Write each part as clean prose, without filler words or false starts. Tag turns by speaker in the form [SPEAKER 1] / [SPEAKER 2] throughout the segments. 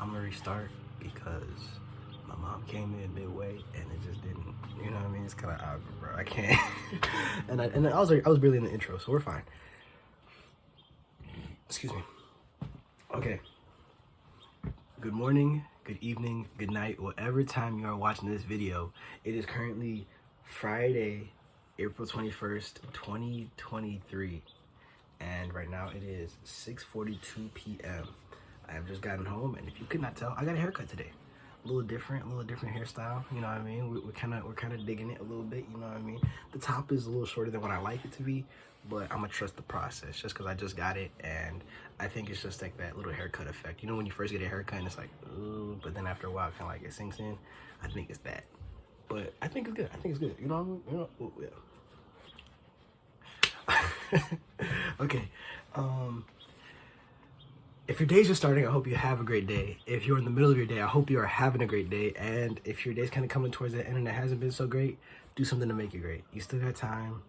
[SPEAKER 1] I'm gonna restart because my mom came in midway and it just didn't. You know what I mean? It's kind of awkward, bro. I can't. and I was barely in the intro, so we're fine. Excuse me. Okay. Good morning, good evening, good night, whatever time you are watching this video. It is currently Friday, April 21st, 2023. And right now it is 6:42 p.m. I have just gotten home, and if you could not tell, I got a haircut today. A little different hairstyle. You know what I mean? We're kind of digging it a little bit. You know what I mean? The top is a little shorter than what I like it to be, but I'm gonna trust the process just because I just got it, and I think it's just like that little haircut effect. You know when you first get a haircut and it's like, ooh, but then after a while, kind of like it sinks in. I think it's that, but I think it's good. You know what I mean? You know, ooh, yeah. Okay. If your day's just starting, I hope you have a great day. If you're in the middle of your day, I hope you are having a great day. And if your day's kind of coming towards the end and it hasn't been so great, do something to make it great. You still got time.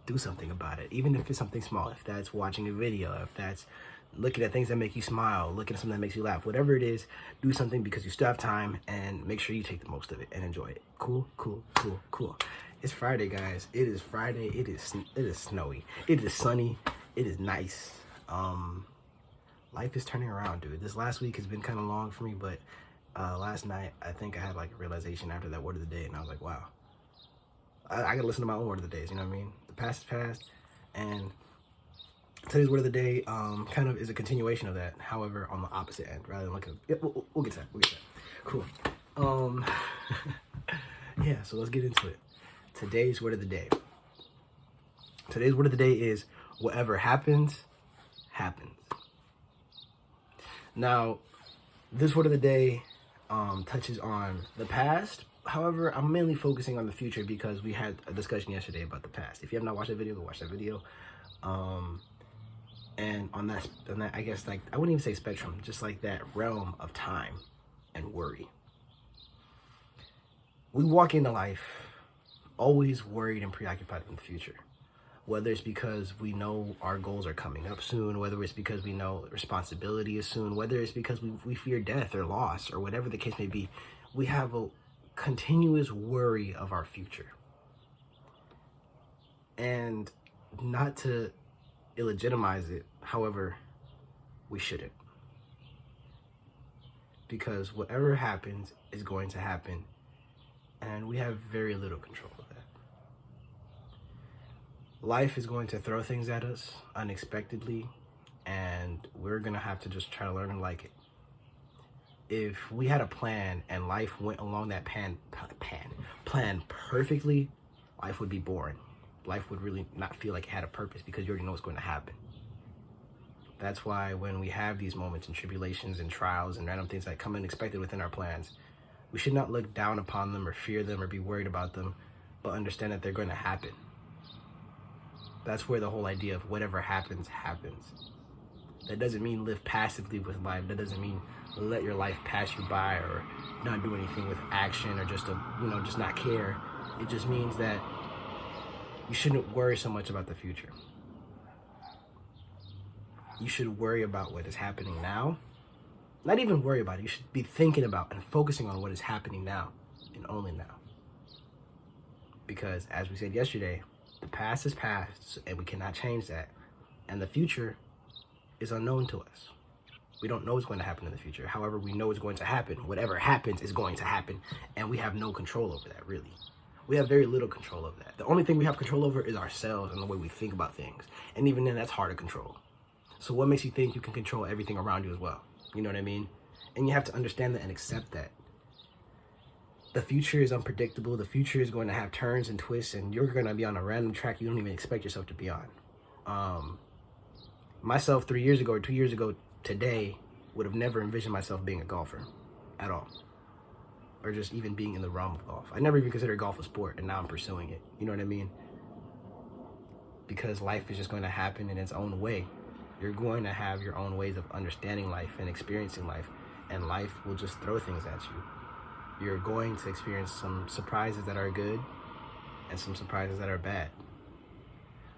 [SPEAKER 1] Do something about it. Even if it's something small. If that's watching a video, if that's looking at things that make you smile, looking at something that makes you laugh, whatever it is, do something because you still have time, and make sure you take the most of it and enjoy it. Cool. It's Friday, guys. It is Friday. It is snowy. It is sunny. It is nice. Life is turning around, dude. This last week has been kind of long for me, but last night I think I had like a realization after that word of the day, and I was like, wow, I gotta listen to my own word of the days. You know what I mean? The past is past, and today's word of the day kind of is a continuation of that. However, on the opposite end, rather than looking. Yeah, we'll get to that. Cool. Yeah. So let's get into it. Today's word of the day. Today's word of the day is whatever happens, happens. Now, this word of the day touches on the past. However, I'm mainly focusing on the future because we had a discussion yesterday about the past. If you have not watched that video, go watch that video. And on that, I guess, like, I wouldn't even say spectrum, just like that realm of time and worry. We walk into life always worried and preoccupied with the future. Whether it's because we know our goals are coming up soon, whether it's because we know responsibility is soon, whether it's because we fear death or loss or whatever the case may be, we have a continuous worry of our future. And not to illegitimize it, however, we shouldn't. Because whatever happens is going to happen, and we have very little control of that. Life is going to throw things at us unexpectedly, and we're going to have to just try to learn to like it. If we had a plan and life went along that plan perfectly, life would be boring. Life would really not feel like it had a purpose because you already know what's going to happen. That's why when we have these moments and tribulations and trials and random things that come unexpected within our plans, we should not look down upon them or fear them or be worried about them, but understand that they're going to happen. That's where the whole idea of whatever happens, happens. That doesn't mean live passively with life. That doesn't mean let your life pass you by or not do anything with action or just not care. It just means that you shouldn't worry so much about the future. You should worry about what is happening now. Not even worry about it. You should be thinking about and focusing on what is happening now and only now. Because as we said yesterday, the past is past, and we cannot change that. And the future is unknown to us. We don't know what's going to happen in the future. However, we know it's going to happen. Whatever happens is going to happen, and we have no control over that, really. We have very little control over that. The only thing we have control over is ourselves and the way we think about things. And even then, that's hard to control. So what makes you think you can control everything around you as well? You know what I mean? And you have to understand that and accept that. The future is unpredictable. The future is going to have turns and twists, and you're going to be on a random track you don't even expect yourself to be on. Myself 3 years ago or 2 years ago today would have never envisioned myself being a golfer at all, or just even being in the realm of golf. I never even considered golf a sport, and now I'm pursuing it. You know what I mean? Because life is just going to happen in its own way. You're going to have your own ways of understanding life and experiencing life, and life will just throw things at you. You're going to experience some surprises that are good and some surprises that are bad.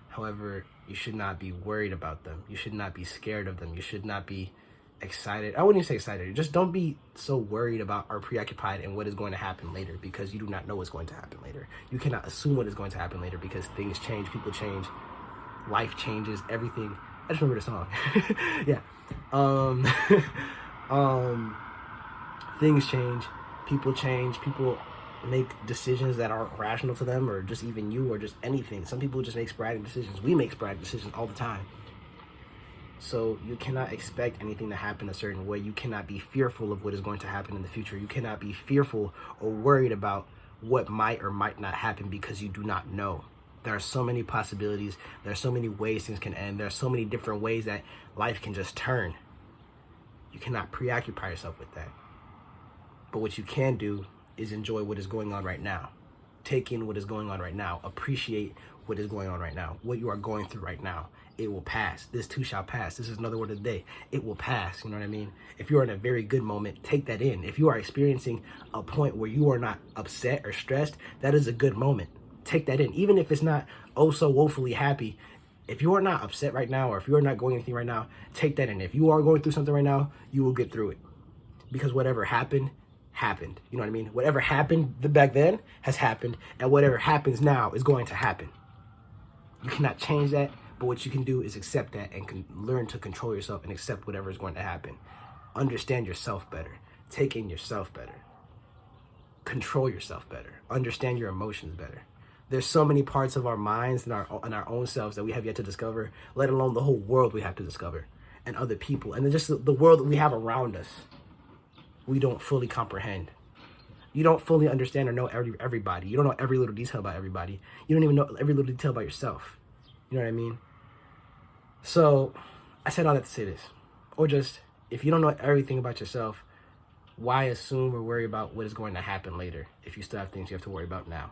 [SPEAKER 1] However, you should not be worried about them. You should not be scared of them. You should not be excited. I wouldn't even say excited. Just don't be so worried about or preoccupied in what is going to happen later, because you do not know what's going to happen later. You cannot assume what is going to happen later, because things change, people change, life changes, everything. I just remember the song. Yeah. Things change, people make decisions that aren't rational to them, or just even you, or just anything. Some people just make sporadic decisions. We make sporadic decisions all the time. So you cannot expect anything to happen a certain way. You cannot be fearful of what is going to happen in the future. You cannot be fearful or worried about what might or might not happen, because you do not know. There are so many possibilities. There are so many ways things can end. There are so many different ways that life can just turn. You cannot preoccupy yourself with that. But what you can do is enjoy what is going on right now. Take in what is going on right now. Appreciate what is going on right now. What you are going through right now. It will pass. This too shall pass. This is another word of the day. It will pass. You know what I mean? If you're in a very good moment, take that in. If you are experiencing a point where you are not upset or stressed, that is a good moment. Take that in. Even if it's not oh so woefully happy, if you are not upset right now, or if you are not going anything right now, take that in. If you are going through something right now, you will get through it. Because whatever happened, happened. You know what I mean? Whatever happened back then has happened, and whatever happens now is going to happen. You cannot change that, but what you can do is accept that and can learn to control yourself and accept whatever is going to happen. Understand yourself better. Take in yourself better. Control yourself better. Understand your emotions better. There's so many parts of our minds and our own selves that we have yet to discover, let alone the whole world we have to discover, and other people, and then just the world that we have around us. We don't fully comprehend. You don't fully understand or know everybody. You don't know every little detail about everybody. You don't even know every little detail about yourself. You know what I mean? So I said all that to say this. Or just, if you don't know everything about yourself, why assume or worry about what is going to happen later if you still have things you have to worry about now?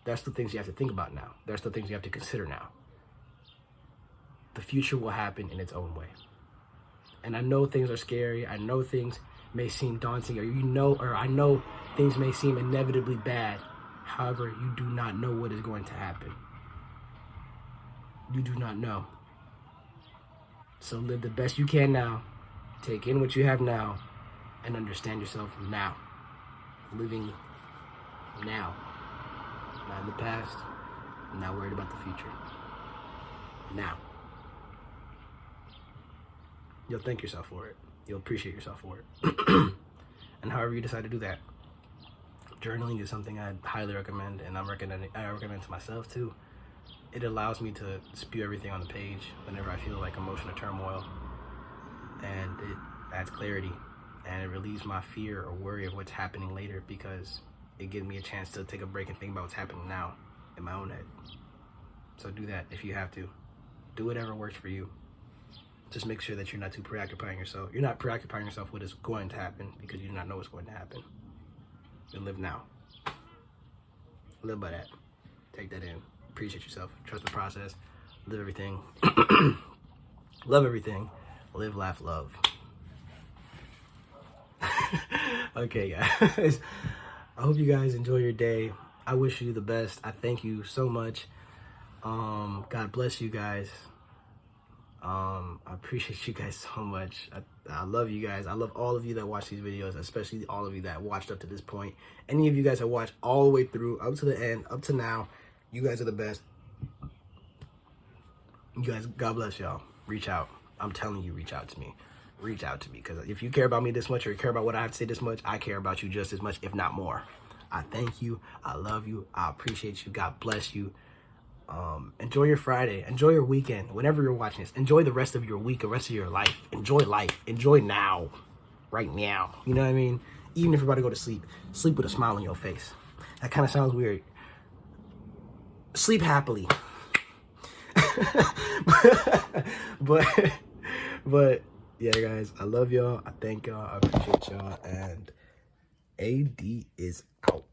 [SPEAKER 1] That's the things you have to think about now. That's the things you have to consider now. The future will happen in its own way. And I know things are scary. I know things may seem daunting, or I know things may seem inevitably bad. However, you do not know what is going to happen. You do not know. So live the best you can now. Take in what you have now, and understand yourself now. Living now. Not in the past. Not worried about the future. Now. You'll thank yourself for it. You'll appreciate yourself for it. And however you decide to do that. Journaling is something I highly recommend, and I recommend it to myself too. It allows me to spew everything on the page whenever I feel like emotional turmoil, and it adds clarity, and it relieves my fear or worry of what's happening later, because it gives me a chance to take a break and think about what's happening now in my own head. So do that if you have to. Do whatever works for you. Just make sure that you're not too preoccupying yourself. You're not preoccupying yourself with what is going to happen, because you do not know what's going to happen. And live now. Live by that. Take that in. Appreciate yourself. Trust the process. Live everything. Love everything. Live, laugh, love. Okay, guys. I hope you guys enjoy your day. I wish you the best. I thank you so much. God bless you guys. I appreciate you guys so much. I love you guys. I love all of you that watch these videos, especially all of you that watched up to this point. Any of you guys that watched all the way through, up to the end, up to now, you guys are the best. You guys, God bless y'all. Reach out. I'm telling you, reach out to me. Reach out to me, because if you care about me this much, or you care about what I have to say this much, I care about you just as much, if not more. I thank you. I love you. I appreciate you. God bless you. Enjoy your Friday. Enjoy your weekend. Whenever you're watching this, enjoy the rest of your week, the rest of your life. Enjoy life. Enjoy now. Right now. You know what I mean? Even if you're about to go to sleep, sleep with a smile on your face. That kind of sounds weird. Sleep happily. but yeah, guys, I love y'all. I thank y'all. I appreciate y'all. And AD is out.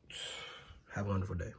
[SPEAKER 1] Have a wonderful day.